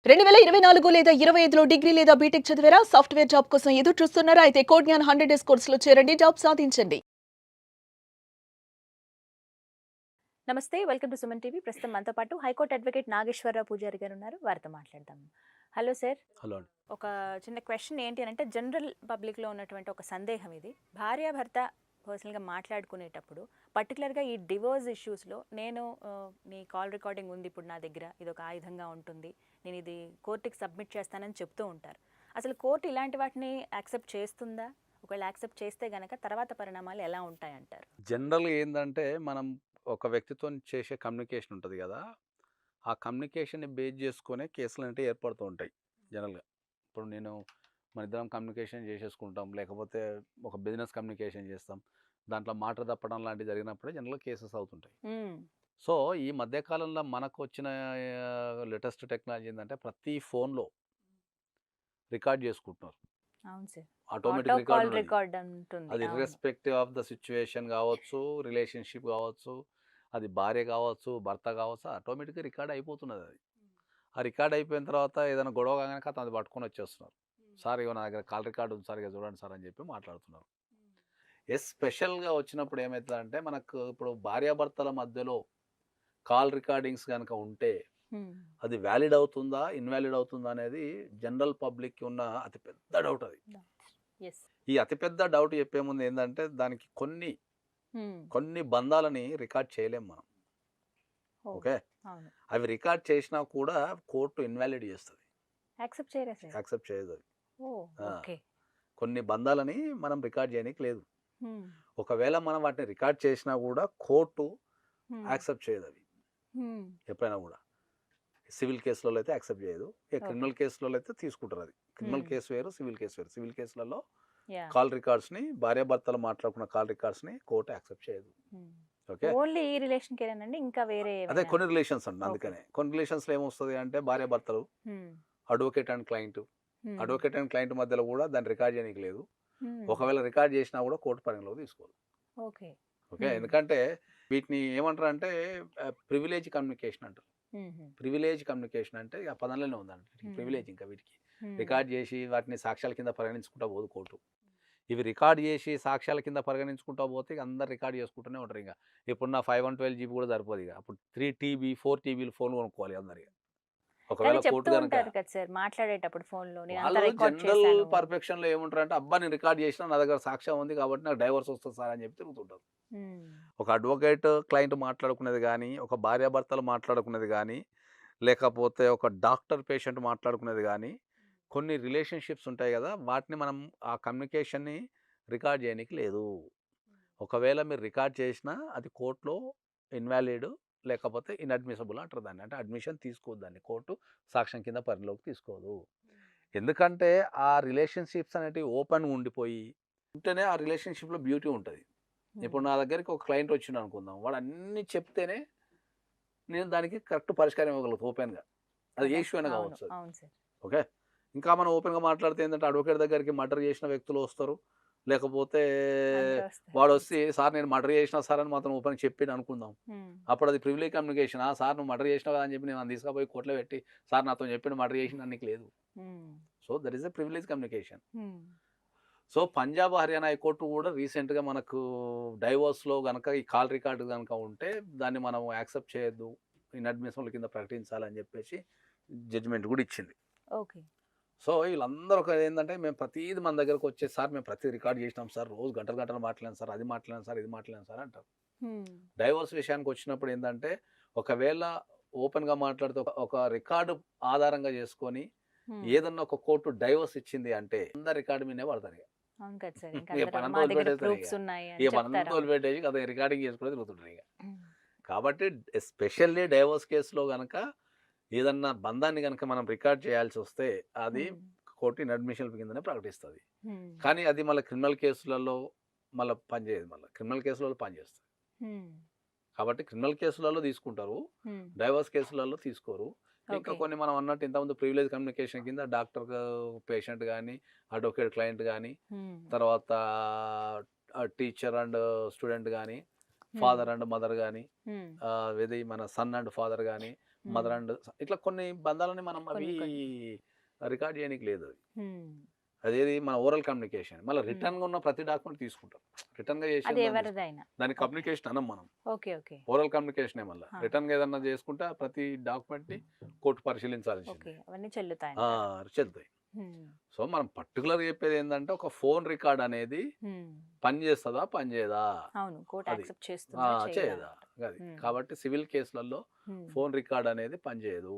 2024 లేదా 25లో డిగ్రీ లేదా బీటెక్ చదివారా? సాఫ్ట్‌వేర్ జాబ్ కోసం ఎదురు చూస్తున్నారా? అయితే కోడ్ జ్ఞాన్ 100 డేస్ కోర్సులో చేరండి. జాబ్ సాధించండి. నమస్తే. Welcome to Suman TV. ప్రస్తుతం మనతో పాటు హైకోర్టు అడ్వకేట్ నాగేశ్వరరావు పూజారి గారు ఉన్నారు. వారితో మాట్లాడదాం. Hello sir. హలో అండి. ఒక చిన్న క్వశ్చన్ ఏంటి అనంటే జనరల్ పబ్లిక్‌లో ఉన్నటువంటి ఒక సందేహం ఇది. భార్యాభర్త పర్సనల్‌గా మాట్లాడుకునేటప్పుడు పర్టికులర్‌గా ఈ డివోర్స్ ఇష్యూస్‌లో నేను నీ కాల్ రికార్డింగ్ ఉంది ఇప్పుడు నా దగ్గర. ఇదొక ఆయుధంగా ఉంటుంది. నేను ఇది కోర్టుకి సబ్మిట్ చేస్తానని చెప్తూ ఉంటారు. అసలు కోర్టు ఇలాంటి వాటిని యాక్సెప్ట్ చేస్తుందా? ఒకవేళ యాక్సెప్ట్ చేస్తే గనక తర్వాత పరిణామాలు ఎలా ఉంటాయంటారు? జనరల్‌గా ఏందంటే, మనం ఒక వ్యక్తితోని చేసే కమ్యూనికేషన్ ఉంటది గదా! ఆ కమ్యూనికేషన్‌ని బేస్ జేసుకొనే కేసులనేటివి ఏర్పడుతూ ఉంటాయి జనరల్‌గా. ఇప్పుడు మనిద్దరం కమ్యూనికేషన్ జేసేసుకుంటాం. లేకపోతే ఒక బిజినెస్ కమ్యూనికేషన్ జేస్తాం. దాంట్లో మాట తప్పడం లాంటివి జరిగినప్పుడే జనరల్‌గా కేసెస్ అవుతుంటాయి. హ్మ్. సో, ఈ మధ్య కాలంలో మనకొచ్చిన లేటెస్ట్ టెక్నాలజీ ఏందంటే, ప్రతి ఫోన్‌లో రికార్డ్ జేసుకుంటున్నారు. అవును sir. Auto automatic record call ఉన్నది. రికార్డ్ ఉంటుంది. అది అవును. ఇర్రెస్పెక్టివ్ ఆఫ్ ద సిట్యుయేషన్ కావచ్చు, రిలేషన్‌షిప్ కావచ్చు, అది భార్య కావచ్చు, భర్త కావచ్చు, ఆటోమేటిక్‌గా రికార్డ్ అయిపోతున్నది అది. ఆ రికార్డ్ అయిపోయిన తర్వాత ఏదైనా గొడవ కాగానే ఖతం అది పట్టుకొని వచ్చేస్తున్నారు. సార్ ఇగో నా దగ్గర కాల్ రికార్డ్ ఉంది సార్, ఇగ చూడండి సార్ అని చెప్పి మాట్లాడుతున్నారు. స్పెషల్‌గా వచ్చినప్పుడు ఏమైతదంటే, మనకు ఇప్పుడు భార్యాభర్తల మధ్యలో కాల్ రికార్డింగ్స్ గనక ఉంటే, హ్మ్. అది వాలిడ్ అవుతుందా? ఇన్‌వాలిడ్ అవుతుందా? అనేది జనరల్ పబ్లిక్‌కి ఉన్న అతి పెద్ద డౌట్ అది. యెస్. ఈ అతి పెద్ద డౌట్ చెప్పే ముందు ఏందంటే, దానికి హ్మ్. కొన్ని బంధాలని రికార్డ్ చేయలేం మనం. ఓహ్! ఓకే. అవును. అవి రికార్డ్ చేసినా కూడా కోర్టు ఇన్వాలిడ్ చేస్తది. యాక్సెప్ట్ చేయరా సార్? యాక్సెప్ట్ చేయదది. ఓహ్! ఆ! ఓకే. కొన్ని బంధాలని మనం రికార్డ్ చేయనీకి లేదు. హ్మ్. ఒకవేళ మనం వాటిని రికార్డ్ చేసినా కూడా కోర్టు హ్మ్. యాక్సెప్ట్ చేయదవి. హ్మ్. ఎప్పుడైనా కూడా. సివిల్ కేసులలో అయితే యాక్సెప్ట్ చేయదు. ఓకే. క్రిమినల్ కేసులలో అయితే తీసుకుంటారది. క్రిమినల్ హ్మ్. కేసు వేరు, సివిల్ కేసు వేరు. సివిల్ కేసులలో యాహ్! కాల్ రికార్డ్స్‌ని భార్యాభర్తలు మాట్లాడుకున్న కాల్ రికార్డ్స్‌ని కోర్ట్ యాక్సెప్ట్ చేయదు. హ్మ్. ఓకే. ఓన్లీ ఈ రిలేషన్‌కేనేనండి? ఇంకా వేరే అదే ఏవైనా? కొన్ని రిలేషన్స్ అండి ఓకే. అందుకనే. కొన్ని రిలేషన్స్‌లో ఏమొస్తది అంటే భార్యాభర్తలు, హ్మ్. Advocate and client. హ్మ్. అడ్వొకేట్ అండ్ క్లయింట్ మధ్యలో గూడా దాన్ని రికార్డ్ చేయనీకి లేదు. హ్మ్. ఒకవేళ రికార్డ్ చేసినా గూడా కోర్ట్ పరిగణలోకి తీసుకోదు. ఓకే. ఓకే. హ్మ్. ఎందుకంటే వీటిని ఏమంటారంటే ప్రివిలేజ్ కమ్యూనికేషన్ అంటారు. హుహు. ప్రివిలేజ్ కమ్యూనికేషన్ అంటే ఆ పదంలోనే ఉందండి. హ్మ్. ప్రివిలేజ్ ఇంకా వీటికి. హ్మ్. రికార్డ్ చేసి వాటిని సాక్ష్యాల కింద పరిగణించుకుంటా పోదు కోర్టు. ఇవి రికార్డ్ చేసి సాక్ష్యాల కింద పరిగణించుకుంటా పోతే ఇగ అందరూ రికార్డ్ చేసుకుంటూనే ఉంటారింక. ఇప్పుడున్న 512 జీబీ కూడా సరిపోదిగ. అప్పుడు 3 టీబీ, 4 టీబీలు ఫోన్లు కొనుక్కోవాలి అందరిగ. కానీ ఒకవేళ కోర్ట్ చెప్తూ గనక ఉంటారు కదా సార్ మాట్లాడేటప్పుడు ఫోన్‌లో నేనంతా వాళ్ళు రికార్డ్ జనరల్ చేశాను. పర్ఫెక్షన్‌లో ఏముంటారంటే, అబ్బా! నేను రికార్డ్ చేసినా, నా దగ్గర సాక్ష్యం ఉంది కాబట్టి నాకు డైవోర్స్ వస్తది సార్ అని చెప్పి తిరుగుతుంటారు. హ్మ్. ఒక అడ్వొకేట్, క్లయింట్ మాట్లాడుకునేది గానీ, ఒక భార్యాభర్తలు మాట్లాడుకునేది గానీ, లేకపోతే ఒక డాక్టర్, పేషెంట్ మాట్లాడుకునేది గానీ, కొన్ని రిలేషన్‌షిప్స్ ఉంటాయి గదా! వాటిని మనం ఆ కమ్యూనికేషన్‌ని రికార్డ్ చేయనీకి లేదు. ఒకవేళ మీరు రికార్డ్ చేసినా అది కోర్ట్‌లో ఇన్వాలిడ్ లేకపోతే ఇన్‌అడ్మిసిబుల్ అంటారు దాన్ని. అంటే అడ్మిషన్ తీసుకోదు దాన్ని. కోర్టు సాక్ష్యం కింద పరిగణలోకి తీసుకోదు. ఎందుకంటే ఆ రిలేషన్‌షిప్స్ అనేటివి ఓపెన్‌గా ఉండిపోయి, ఉంటేనే ఆ రిలేషన్‌షిప్‌లో బ్యూటీ ఉంటది. హ్మ్. ఇప్పుడు నా దగ్గరికి ఒక క్లయింట్ వచ్చిండనుకుందాం. వాడు అన్నీ చెప్తేనే నేను దానికి కరెక్ట్ పరిష్కారం ఇవ్వగలుగుతా ఓపెన్‌గా. అది ఏ కదా! ఇష్యూ అయినా అవును. కావచ్చు అది. అవును సార్. ఓకే. ఇంకా మనం ఓపెన్‌గా మాట్లాడితే ఏందంటే అడ్వొకేట్ దగ్గరికి మర్డర్ చేసిన వ్యక్తులు వస్తారు. లేకపోతే అందరూ వస్తారు. అవును వాడొచ్చి సార్. సార్ నేను మర్డర్ చేసినా సార్ అని మాత్రం ఓపెన్‌గా చెప్పిండు అనుకుందాం. హ్మ్. అప్పుడు అది ప్రివిలేజ్ కమ్యూనికేషన్. సార్ నువ్వు మర్డర్ చేసినావు కదా! అని చెప్పి నేను వాడిని తీసుకపోయి కోర్ట్‌లో పెట్టి సార్ నాతోని చెప్పిండు మర్డర్ చేసిండు అననీకి లేదు. హ్మ్. So, that is a privilege communication. హ్మ్. సో, పంజాబ్, హర్యానా హైకోర్టు గూడా రీసెంట్‌గా మనకు డైవోర్స్‌లో గనక ఈ కాల్ రికార్డ్ గనక ఉంటే దాన్ని మనం యాక్సెప్ట్ చేయొద్దు. ఇన్‌అడ్మిసిబుల్ కింద ప్రకటించాలని జెప్పేసి జడ్జిమెంట్ గూడా ఇచ్చింది. ఓకే. సో, వీళ్ళందరూ ఒక ఏందంటే మేము ప్రతీది మన దగ్గరకొచ్చేసి సార్ మేము ప్రతిది రికార్డ్ జేసినాం సార్. రోజు గంటలు గంటలు మాట్లాడాం సార్. అది మాట్లాడాం సార్, ఇది మాట్లాడాం సార్ అంటారు. హ్మ్. డైవోర్స్ విషయానికొచ్చినప్పుడు ఏందంటే ఒకవేళ ఓపెన్‌గా మాట్లాడితే ఒక రికార్డ్ ఆధారంగా జేసుకొని హ్మ్. ఏదన్నా ఒక కోర్టు డైవోర్స్ ఇచ్చింది అంటే అందరు రికార్డ్ మీదనే పడతారిగ. అవును కదా సార్. ఇంక ఇగ అందరూ పనంతా మా దగ్గర వదిలిపెట్టేస్తారిగ. ప్రూఫ్స్ ఉన్నాయి అని ఇగ చెప్తారు. పనంతా అవును. వదిలిపెట్టేసి అదే రికార్డింగ్ చేసుకొని తిరుగుతుంటారిగ. హ్మ్. కాబట్టి ఎస్పెషల్లీ డైవోర్స్ కేస్‌లో గనక ఏదన్నా బంధాన్ని గనక మనం రికార్డ్ చేయాల్సొస్తే అది హ్మ్. కోర్ట్ ఇన్‌అడ్మిసిబుల్ కిందనే ప్రకటిస్తది. హ్మ్. కానీ అది మళ్ళా క్రిమినల్ కేసులలో పనిచేయదు మళ్ళా. క్రిమినల్ కేసులలో పనిచేస్తది. హ్మ్. కాబట్టి క్రిమినల్ కేసులలో తీసుకుంటారు. హ్మ్. డైవోర్స్ కేసులలో తీసుకోరు. ఇంకా ఓకే. కొన్ని మనం అన్నట్టు ఇంతకుముందు ప్రివిలేజ్ కమ్యూనికేషన్ కింద డాక్టర్, పేషెంట్ గాని, అడ్వొకేట్, క్లయింట్ గాని, హ్మ్. తర్వాత టీచర్ అండ్ స్టూడెంట్ గాని, హ్మ్. ఫాదర్ అండ్ మదర్ గాని, హ్మ్. ఇది మన సన్ అండ్ ఫాదర్ గాని, మదర్ అండ్ ఇట్లా కొన్ని బంధాలని మనం అవి కొన్ని. రికార్డ్ చేయడానికి లేదు అది. హ్మ్. అదేది మన ఓరల్ కమ్యూనికేషన్. మళ్ళీ రిటర్న్‌గా ఉన్న ప్రతి డాక్యుమెంట్ తీసుకుంటాం. రిటర్న్‌గా అది చేసేది దాన్ని ఎవరిదైనా. దాన్ని ఓకే. కమ్యూనికేషన్ అనం మనం. ఓకే. ఓకే. ఓరల్ కమ్యూనికేషనే మళ్ళా. ఆ. రిటర్న్‌గా ఏదన్నా చేసుకుంటే ఆ ప్రతి డాక్యుమెంట్‌ని కోర్టు పరిశీలించాల్సిందే. ఓకే. అవన్నీ చెల్లుతాయంటారు. చెల్లుతాయి. హ్మ్. సో, మనం పర్టిక్యులర్‌గా చెప్పేది ఏందంటే ఒక ఫోన్ రికార్డ్ అనేది హ్మ్. పని చేస్తదా? పని చేయదా? అవును. కోర్ట్ అది. యాక్సెప్ట్ చేస్తుందా? చేయదా చేయదా? అన్నట్టు. అది. హ్మ్. కాబట్టి సివిల్ కేసులలో హ్మ్. ఫోన్ రికార్డ్ అనేది పనిచేయదు.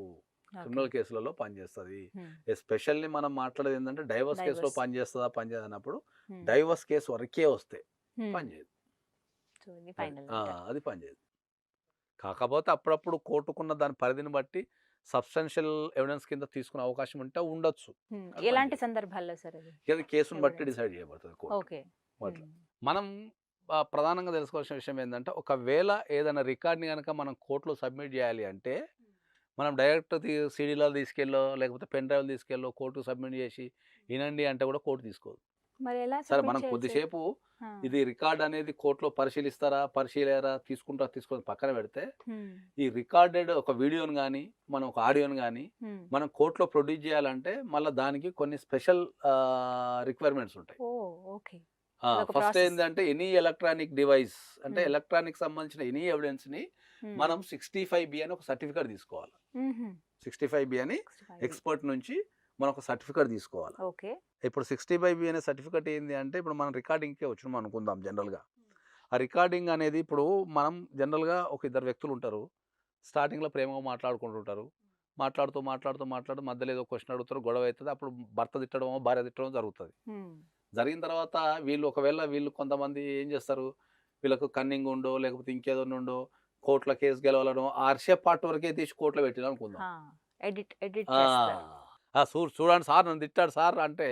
ఓకే. క్రిమినల్ కేసులలో పనిచేస్తది. హ్మ్. ఎస్పెషల్లీ మనం మాట్లాడేది ఏందంటే డైవర్స్ కేసులో డైవర్స్. పనిచేస్తదా? పనిచేయదా? అన్నప్పుడు హ్మ్. డైవర్స్ కేసు వరకే వస్తే హ్మ్. పనిచేయదు. సో ఇది అది. ఫైనల్ అంటారు. అది పనిచేయదు. కాకపోతే అప్పుడప్పుడు కోర్టుకున్న దాని పరిధిని బట్టి సబ్స్టాన్షియల్ ఎవిడెన్స్ కింద తీసుకునే అవకాశం ఉంటే ఉండొచ్చు. హ్మ్. కానీ ఎలాంటి పనిచేయదు. సందర్భాల్లో సార్ అది? ఇది కేసుని బట్టి ఎవిడెన్స్. డిసైడ్ చేయబడుతుంది కోర్టు. ఓకే. అట్లా. హ్మ్. మనం ప్రధానంగా తెలుసుకోవాల్సిన విషయం ఏందంటే ఒకవేళ ఏదైనా రికార్డ్‌ని గనక మనం కోర్ట్‌లో సబ్మిట్ చేయాలి అంటే మనం డైరెక్ట్ సీడీలో తీసుకెళ్ళో లేకపోతే పెన్ డ్రైవ్‌లో తీసుకెళ్ళో కోర్టుకి సబ్మిట్ చేసి ఇనండి అంటే కూడా కోర్టు తీసుకోదు. మరి ఎలా సరే సబ్మిట్ మనం చేయాలి సార్? కొద్దిసేపు ఆ. ఇది రికార్డ్ అనేది కోర్టులో పరిశీలిస్తారా? పరిశీలరా? తీసుకుంటారా? తీసుకోని పక్కన పెడితే హ్మ్. ఈ రికార్డెడ్ ఒక వీడియోని గాని, మనం ఒక ఆడియోని గాని హ్మ్. మనం కోర్ట్‌లో ప్రొడ్యూస్ చేయాలంటే మళ్ళా దానికి కొన్ని స్పెషల్ రిక్వైర్మెంట్స్ ఉంటాయి. ఓహ్! ఓకే. అదొక ఫస్ట్ ప్రాసెస్. ఏందంటే ఎనీ ఎలక్ట్రానిక్ డివైస్ అంటే హ్మ్. ఎలక్ట్రానిక్ సంబంధించిన ఎనీ ఎవిడెన్స్‌ని హ్మ్. మనం 65 అని ఒక సర్టిఫికేట్ తీసుకోవాలి. హుహు. 65 అని 65 ఎక్స్‌పర్ట్ నుంచి మనం ఒక సర్టిఫికేట్ తీసుకోవాలి. ఓకే. ఇప్పుడు 65 అనే సర్టిఫికేట్ ఏంది అంటే ఇప్పుడు మనం రికార్డింగ్‌కే వచ్చినాం అనుకుందాం జనరల్‌గా. ఆ రికార్డింగ్ అనేది ఇప్పుడు మనం జనరల్‌గా ఒక ఇద్దరు వ్యక్తులు ఉంటారు. స్టార్టింగ్‌లో ప్రేమగా మాట్లాడుకుంటుంటారు. మాట్లాడుతూ మధ్యలో ఏదో క్వెషన్ అడుగుతారు. గొడవ అయితది. అప్పుడు భర్త తిట్టడమో, భార్య తిట్టడమో జరుగుతది. హ్మ్. జరిగిన తర్వాత వీళ్ళు కొంతమంది ఏం చేస్తారు? వీళ్ళకు కన్నింగ్ ఉండో, లేకపోతే ఇంకేదైనా కోర్ట్‌లో కేస్ గెలవాలనో ఆ అరిసే పార్ట్ వరకే తీసి కోర్ట్‌లో పెట్టిరనుకుందాం. ఆ! ఎడిట్ ఆ! చేస్తారు. చూడండి సార్ నన్ను తిట్టాడు సార్ అంటే,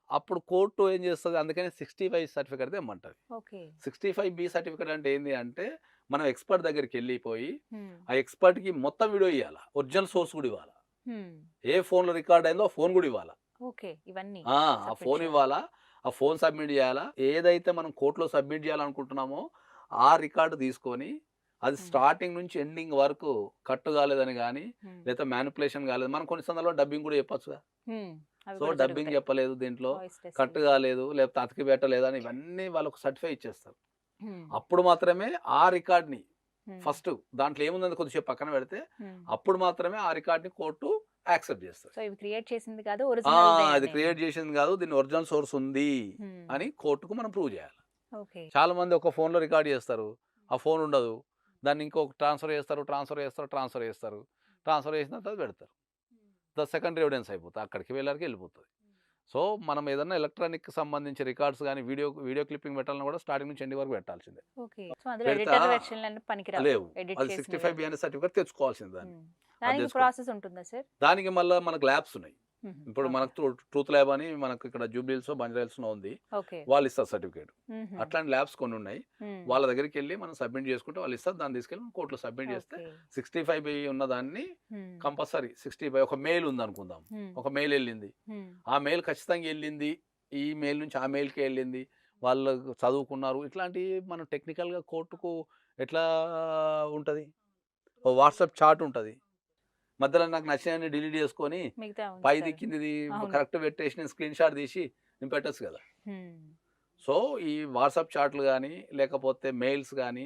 అప్పుడు కోర్టు ఏం చేస్తది అందుకని 65 సర్టిఫికేట్ తెమ్మంటది. ఓకే. 65 సర్టిఫికేట్ అంటే ఏంది అంటే, మనం ఎక్స్‌పర్ట్ దగ్గరికెళ్ళిపోయి, హ్మ్. ఆ ఎక్స్‌పర్ట్‌కి మొత్తం వీడియో ఇయ్యాల. ఒరిజినల్ సోర్స్ కూడా ఇవ్వాల. హ్మ్. ఏ ఫోన్‌లో రికార్డ్ అయిందో ఆ ఫోన్ కూడా ఇవ్వాల. ఓకే. ఇవన్నీ ఆ సబ్మిట్ ఫోన్ చేయాలి. ఇవ్వాలా. ఆ ఫోన్ సబ్మిట్ చేయాలా. ఏదైతే మనం కోర్ట్‌లో సబ్మిట్ చేయాలనుకుంటున్నామో, ఆ రికార్డ్ తీసుకొని, అది హ్మ్. స్టార్టింగ్ నుంచి ఎండింగ్ వరకు కట్ కాలేదని గాని, హ్మ్. లేదా మ్యానిప్యులేషన్ కాలేదు. మనం కొన్ని సందర్భాల్లో డబ్బింగ్ కూడా చెప్పొచ్చుగా. హ్మ్. అవి సో, కూడా డబ్బింగ్ జరుగుతాయి. చెప్పలేదు దీంట్లో. Voice cut testing. కాలేదు, లేకపోతే అతికి పెట్టలేదని ఇవన్నీ వాళ్ళకు సర్టిఫై ఇచ్చేస్తారు. హ్మ్. అప్పుడు మాత్రమే ఆ రికార్డ్‌ని హ్మ్. ఫస్ట్ దాంట్లో ఏముందని కొద్దిసేపు పక్కన పెడితే, హ్మ్. అప్పుడు మాత్రమే ఆ రికార్డ్‌ని కోర్టు యాక్సెప్ట్ చేస్తది. సో ఇవి క్రియేట్ చేసింది కాదు ఆ! ఒరిజినల్‌దే ఇది అని. క్రియేట్ చేసింది కాదు. దీని ఒరిజినల్ సోర్స్ ఉంది హ్మ్. అని కోర్టుకు మనం ప్రూవ్ చేయాలి. ఓకే. చాలా మంది ఒక ఫోన్‌లో రికార్డ్ చేస్తారు. ఆ ఫోన్ ఉండదు. దాన్ని ఇంకొక ట్రాన్స్‌ఫర్ చేస్తారు. ట్రాన్స్‌ఫర్ చేసిన తర్వాత పెడతారు. సెకండరీ ఎవిడెన్స్ అయిపోతది. అక్కడికి వెళ్ళారికి వెళ్ళిపోతది. సో, మనం ఏదన్నా ఎలక్ట్రానిక్‌కి సంబంధించి రికార్డ్స్ గాని, వీడియో క్లిప్పింగ్ పెట్టాలన్నా కూడా స్టార్టింగ్ నుంచి ఎండింగ్ వరకు పెట్టాల్సిందే. ఓకే. సో అందులో పెడతా ఎడిటర్ వెర్షన్‌లన్నీ పనికిరావు. లేవు. ఎడిట్ అది చేసినవి 65 అనే సర్టిఫికేట్ తెచ్చుకోవాల్సిందే దాన్ని. హ్మ్. అది దానికి తెచ్చుకో ప్రాసెస్ ఉంటుందా సార్? దానికి మళ్ళా మనకు ల్యాబ్స్ ఉన్నాయి. హుహు. ఇప్పుడు ఓకే. మనకు ట్రూత్ ల్యాబ్ అని మనకు ఇక్కడ జూబ్లీ హిల్స్‌లో, బంజారా హిల్స్‌లో ఉంది. ఓకే. వాళ్ళు ఇస్తారు సర్టిఫికేట్. హుహు. అట్లాంటి ల్యాబ్స్ కొన్ని ఉన్నాయి. హ్మ్. వాళ్ళ దగ్గరికెళ్ళి మనం సబ్మిట్ చేసుకుంటే వాళ్ళు ఇస్తారు. దాన్ని తీసుకెళ్ళి మనం కోర్ట్‌లో సబ్మిట్ చేస్తే ఓకే. 65 ఉన్న దాన్ని హ్మ్. కంపల్సరీ 65 ఒక మెయిల్ ఉందనుకుందాం. హ్మ్. ఒక మెయిల్ ఎళ్ళింది. హ్మ్. ఆ మెయిల్ ఖచ్చితంగా ఎళ్ళింది. ఈ మెయిల్ నుంచి ఆ మెయిల్‌కే ఎళ్ళింది. వాళ్ళు చదువుకున్నారు. ఇట్లాంటివి మనం టెక్నికల్‌గా కోర్టుకు ఎట్లా ఉంటది? ఓ వాట్సాప్ చాట్ ఉంటది. మధ్యలో నాకు నచ్చినయన్ని డిలీట్ చేసుకొని, మిగతా పైది ఉంచుతారు. కిందిది అవును. కరెక్ట్ పెట్టేసి నేను స్క్రీన్ షాట్ తీసి నేను పెట్టొచ్చు కదా! హ్మ్. సో, ఈ వాట్సాప్ చాట్‌లు గాని, లేకపోతే మెయిల్స్ గాని,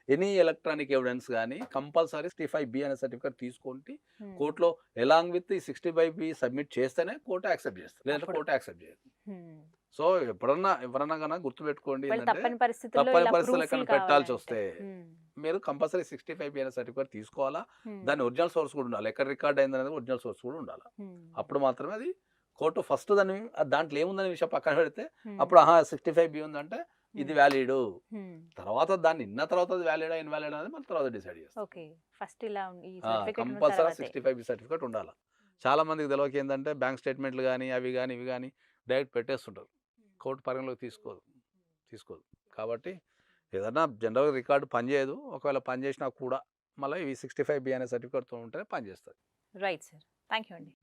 ఎనీ ఎలక్ట్రానిక్ ఎవిడెన్స్ గాని కంపల్సరీ 65 అనే సర్టిఫికేట్ తీసుకొని హ్మ్. కోర్ట్‌లో అలాంగ్ విత్ ఈ 65 సబ్మిట్ చేస్తేనే కోర్ట్ యాక్సెప్ట్ చేస్తది. లేదంటే అప్పుడు. కోర్ట్ యాక్సెప్ట్ చేయదు. హ్మ్. సో, ఎవరన్నా గాని గుర్తుపెట్టుకోండి ఒకవేళ ఏందంటే, తప్పని పరిస్థితుల్లో తప్పని ఇలా పరిస్థితుల్లో ప్రూఫ్‌లు ఎక్కడైనా కావాలంటే. పెట్టాల్సొస్తే హ్మ్. మీరు కంపల్సరీ 65 అనే సర్టిఫికేట్ తీసుకోవాలా. హ్మ్. దాని ఒరిజినల్ సోర్స్ కూడా ఉండాలి. ఎక్కడ రికార్డ్ అయిందనేది ఒరిజినల్ సోర్స్ కూడా ఉండాలి. హ్మ్. అప్పుడు మాత్రమే అది కోర్టు ఫస్ట్ దాంట్లో ఏముందనే విషయం పక్కన పెడితే హ్మ్. అప్పుడు 65 ఉందంటే ఇది హ్మ్. వ్యాలిడు. హ్మ్. తర్వాత దాన్ని ఇన్న తర్వాత అది వ్యాలిడా, ఇన్‌వాలిడా అనేది మనం తర్వాత డిసైడ్ చేస్తాం. ఓకే. ఫస్ట్ ఇలా ఈ సర్టిఫికేట్ ఉన్న కంపల్సరీ తర్వాతే. 65 సర్టిఫికేట్ ఉండాల. చాలా మందికి తెలవక ఏందంటే బ్యాంక్ స్టేట్‌మెంట్‌లు గాని, అవి గాని, ఇవి గాని డైరెక్ట్ పెట్టేస్తుంటారు. కోర్టు పరిగణలోకి తీసుకోదు. కాబట్టి ఏదన్నా జనరల్‌గా రికార్డ్ పనిచేయదు. ఒకవేళ పనిచేసినా కూడా మళ్ళీ ఇవి 65 అనే సర్టిఫికేట్‌తో ఉంటేనే పనిచేస్తది. Right sir. థాంక్ యూ అండి.